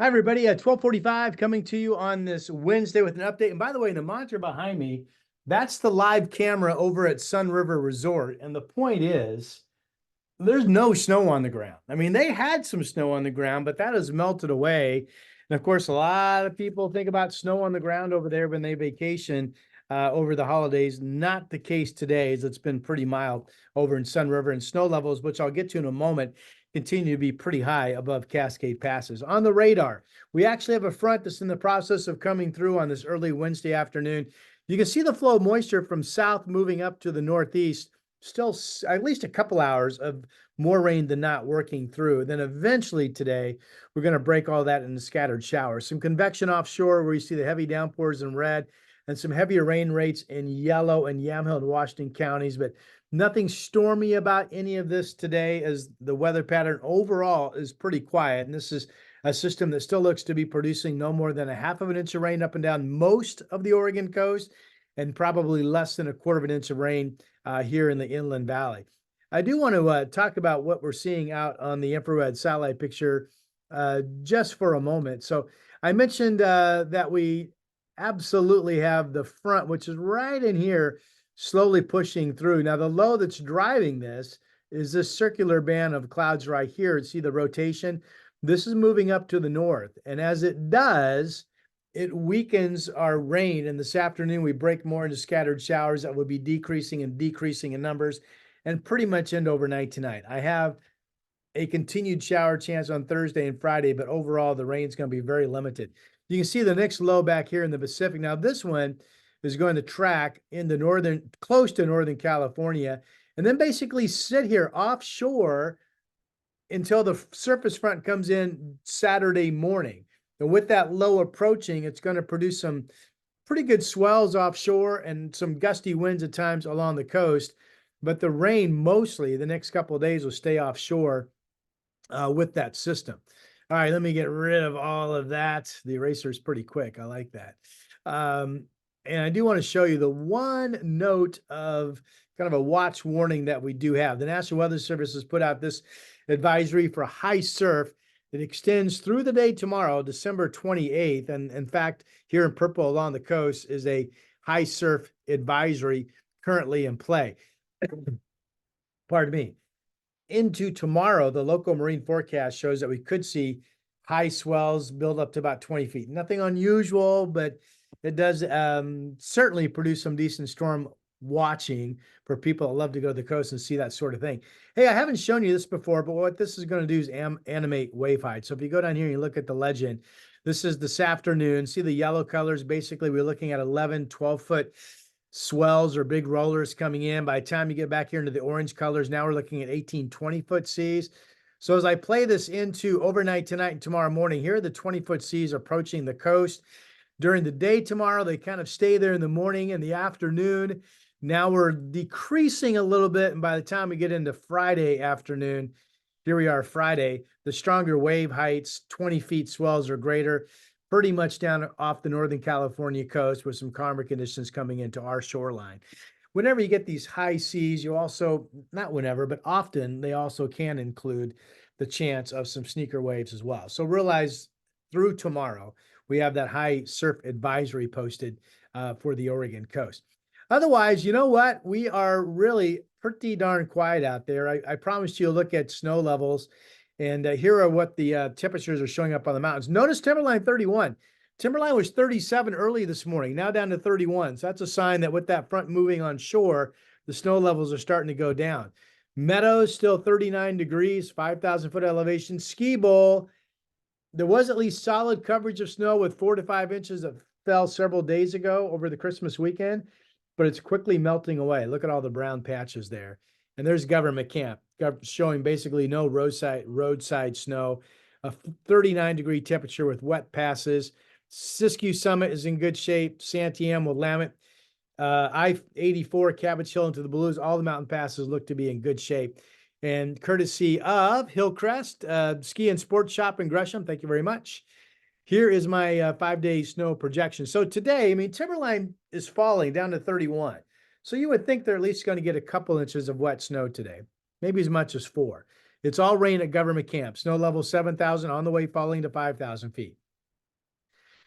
Hi, everybody. 12:45 coming to you on this Wednesday with an update. And by the way, the monitor behind me, that's the live camera over at Sun River Resort. And the point is, there's no snow on the ground. I mean, they had some snow on the ground, but that has melted away. And of course, a lot of people think about snow on the ground over there when they vacation over the holidays. Not the case today, as it's been pretty mild over in Sun River, and snow levels, which I'll get to in a moment, continue to be pretty high above Cascade passes. On the radar, we actually have a front that's in the process of coming through on this early Wednesday afternoon. You can see the flow of moisture from south moving up to the northeast, still at least a couple hours of more rain than not working through. Then eventually today, we're going to break all that into scattered showers. Some convection offshore where you see the heavy downpours in red, and some heavier rain rates in yellow in Yamhill and Washington counties, but nothing stormy about any of this today, as the weather pattern overall is pretty quiet. And this is a system that still looks to be producing no more than a half of an inch of rain up and down most of the Oregon coast, and probably less than a quarter of an inch of rain here in the Inland Valley. I do want to talk about what we're seeing out on the infrared satellite picture just for a moment. So I mentioned that we absolutely have the front, which is right in here, slowly pushing through. Now, the low that's driving this is this circular band of clouds right here. See the rotation? This is moving up to the north. And as it does, it weakens our rain. And this afternoon, we break more into scattered showers that will be decreasing and decreasing in numbers and pretty much end overnight tonight. I have a continued shower chance on Thursday and Friday, but overall, the rain's going to be very limited. You can see the next low back here in the Pacific. Now, this one is going to track in the close to Northern California, and then basically sit here offshore until the surface front comes in Saturday morning. And with that low approaching, it's going to produce some pretty good swells offshore and some gusty winds at times along the coast. But the rain mostly the next couple of days will stay offshore with that system. All right, let me get rid of all of that. The eraser is pretty quick. I like that. And I do want to show you the one note of kind of a watch warning that we do have. The National Weather Service has put out this advisory for high surf. It extends through the day tomorrow, December 28th. And in fact, here in purple along the coast is a high surf advisory currently in play. Pardon me. Into tomorrow, the local marine forecast shows that we could see high swells build up to about 20 feet. Nothing unusual, but it does certainly produce some decent storm watching for people that love to go to the coast and see that sort of thing. Hey, I haven't shown you this before, but what this is going to do is animate wave height. So if you go down here and you look at the legend, this is this afternoon. See the yellow colors? Basically, we're looking at 11, 12-foot swells or big rollers coming in. By the time you get back here into the orange colors, now we're looking at 18, 20-foot seas. So as I play this into overnight tonight and tomorrow morning, here are the 20-foot seas approaching the coast. During the day tomorrow, they kind of stay there in the morning and the afternoon. Now we're decreasing a little bit, and by the time we get into Friday afternoon, here we are Friday, the stronger wave heights, 20 feet swells or greater, pretty much down off the Northern California coast with some calmer conditions coming into our shoreline. Whenever you get these high seas, you also, not whenever, but often they also can include the chance of some sneaker waves as well. So realize through tomorrow, we have that high surf advisory posted for the Oregon coast. Otherwise, you know what? We are really pretty darn quiet out there. I promised you a look at snow levels, and here are what the temperatures are showing up on the mountains. Notice Timberline 31. Timberline was 37 early this morning, now down to 31. So that's a sign that with that front moving on shore, the snow levels are starting to go down. Meadows still 39 degrees, 5,000 foot elevation. Ski Bowl, there was at least solid coverage of snow with 4 to 5 inches that fell several days ago over the Christmas weekend, but it's quickly melting away. Look at all the brown patches there. And there's Government Camp showing basically no roadside snow, a 39-degree temperature with wet passes. Siskiyou Summit is in good shape. Santiam, Willamette, I-84, Cabbage Hill into the Blues, all the mountain passes look to be in good shape. And courtesy of Hillcrest Ski and Sports Shop in Gresham, thank you very much. Here is my 5-day snow projection. So today, I mean, Timberline is falling down to 31. So you would think they're at least going to get a couple inches of wet snow today, maybe as much as 4. It's all rain at government camp. Snow level 7,000, on the way falling to 5,000 feet.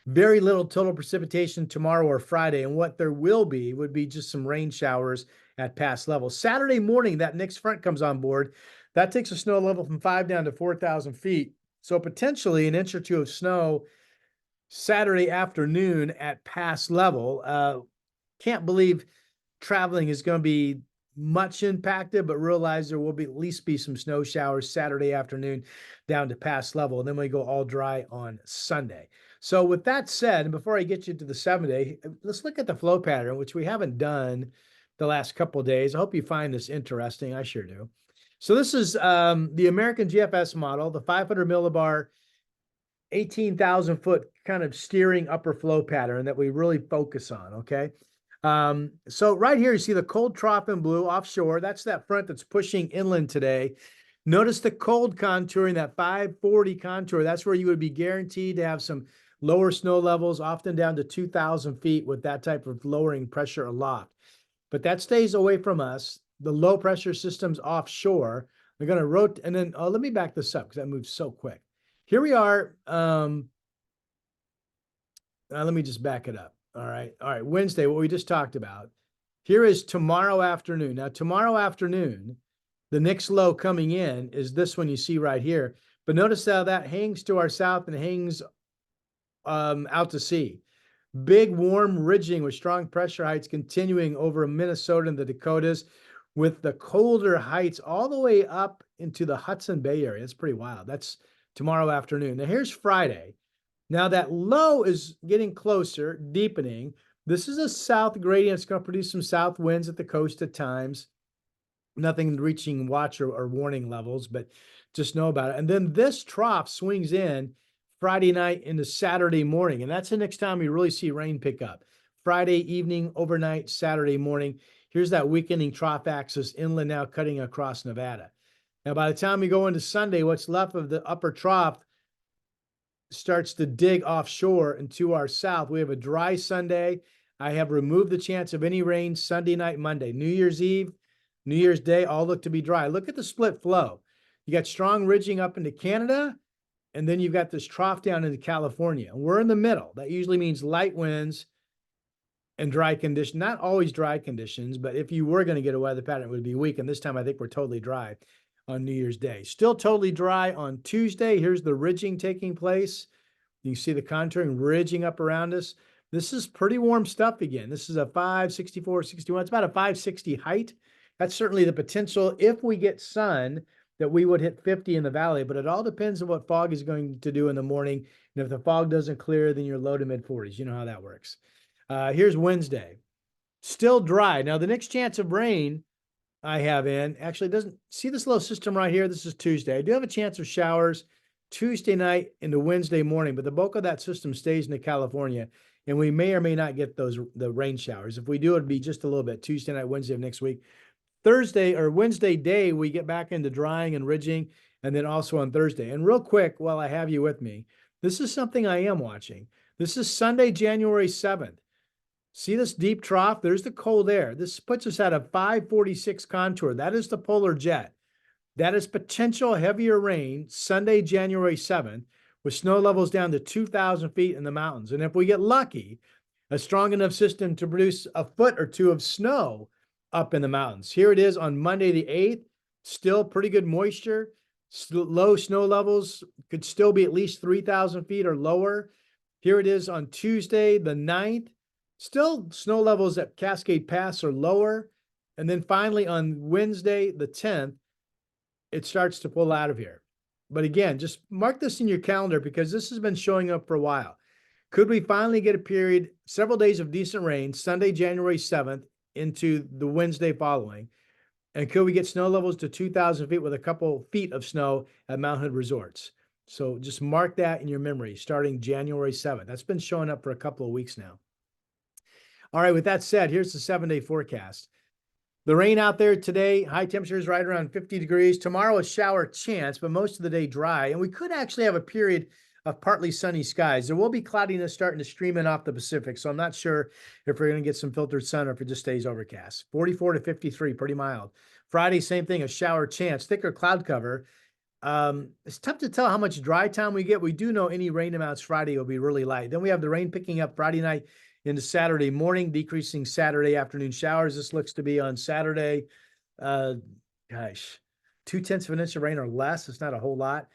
Very little total precipitation tomorrow or Friday. And what there will be would be just some rain showers at pass levels. Saturday morning, that next front comes on board. That takes a snow level from 5 down to 4,000 feet. So potentially an inch or two of snow Saturday afternoon at pass level. Can't believe traveling is going to be much impacted, but realize there will be at least be some snow showers Saturday afternoon down to pass level. And then we go all dry on Sunday. So with that said, and before I get you to the 7-day, let's look at the flow pattern, which we haven't done the last couple of days. I hope you find this interesting. I sure do. So this is the American GFS model, the 500 millibar, 18,000 foot kind of steering upper flow pattern that we really focus on, okay? So right here, you see the cold trough in blue offshore. That's that front that's pushing inland today. Notice the cold contouring, that 540 contour. That's where you would be guaranteed to have some lower snow levels, often down to 2,000 feet with that type of lowering pressure aloft. But that stays away from us. The low pressure systems offshore, they're going to rotate. And then let me back this up because that moves so quick. Here we are. Let me just back it up. All right. Wednesday, what we just talked about. Here is tomorrow afternoon. Now, tomorrow afternoon, the next low coming in is this one you see right here. But notice how that hangs to our south and hangs out to sea. Big warm ridging with strong pressure heights continuing over Minnesota and the Dakotas, with the colder heights all the way up into the Hudson Bay area. It's pretty wild. That's tomorrow afternoon. Now here's Friday. Now that low is getting closer, deepening. This is a south gradient. It's going to produce some south winds at the coast at times. Nothing reaching watch or warning levels, but just know about it. And then this trough swings in Friday night into Saturday morning. And that's the next time we really see rain pick up. Friday evening, overnight, Saturday morning. Here's that weakening trough axis inland now cutting across Nevada. Now, by the time we go into Sunday, what's left of the upper trough starts to dig offshore and to our south. We have a dry Sunday. I have removed the chance of any rain Sunday night, Monday. New Year's Eve, New Year's Day, all look to be dry. Look at the split flow. You got strong ridging up into Canada, and then you've got this trough down into California. We're in the middle. That usually means light winds and dry conditions. Not always dry conditions, but if you were going to get a weather pattern, it would be weak. And this time I think we're totally dry on New Year's Day. Still totally dry on Tuesday. Here's the ridging taking place. You see the contouring ridging up around us. This is pretty warm stuff again. This is a 564, 61. It's about a 560 height. That's certainly the potential if we get sun that we would hit 50 in the valley, but it all depends on what fog is going to do in the morning. And if the fog doesn't clear, then you're low to mid 40s. You know how that works. Here's Wednesday. Still dry. Now, the next chance of rain I have in, actually doesn't, see this little system right here? This is Tuesday. I do have a chance of showers Tuesday night into Wednesday morning, but the bulk of that system stays into California, and we may or may not get the rain showers. If we do, it'd be just a little bit Tuesday night, Wednesday of next week. Thursday or Wednesday day, we get back into drying and ridging, and then also on Thursday. And real quick, while I have you with me, this is something I am watching. This is Sunday, January 7th. See this deep trough? There's the cold air. This puts us at a 546 contour. That is the polar jet. That is potential heavier rain Sunday, January 7th, with snow levels down to 2,000 feet in the mountains. And if we get lucky, a strong enough system to produce a foot or two of snow up in the mountains. Here it is on Monday the 8th. Still pretty good moisture. Low snow levels could still be at least 3,000 feet or lower. Here it is on Tuesday the 9th. Still snow levels at Cascade Pass are lower. And then finally on Wednesday the 10th, it starts to pull out of here. But again, just mark this in your calendar because this has been showing up for a while. Could we finally get a period, several days of decent rain, Sunday, January 7th into the Wednesday following? And could we get snow levels to 2,000 feet with a couple feet of snow at Mount Hood resorts? So just mark that in your memory starting January 7th. That's been showing up for a couple of weeks now. All right, with that said, here's the 7-day forecast. The rain out there today, high temperatures right around 50 degrees. Tomorrow, a shower chance, but most of the day dry. And we could actually have a period of partly sunny skies. There will be cloudiness starting to stream in off the Pacific, so I'm not sure if we're going to get some filtered sun or if it just stays overcast. 44 to 53, pretty mild. Friday, same thing, a shower chance, thicker cloud cover. It's tough to tell how much dry time we get. We do know any rain amounts Friday will be really light. Then we have the rain picking up Friday night into Saturday morning, decreasing Saturday afternoon showers. This looks to be on Saturday. Uh, gosh, 2/10 of an inch of rain or less. It's not a whole lot.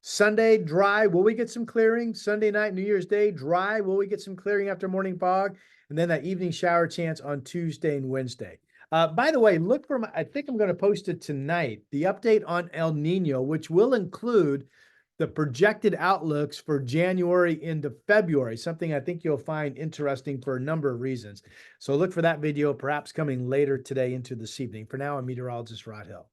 Sunday, dry. Will we get some clearing? Sunday night, New Year's Day, dry. Will we get some clearing after morning fog? And then that evening shower chance on Tuesday and Wednesday. By the way, look for I think I'm going to post it tonight, the update on El Nino, which will include the projected outlooks for January into February, something I think you'll find interesting for a number of reasons. So look for that video, perhaps coming later today into this evening. For now, I'm meteorologist Rod Hill.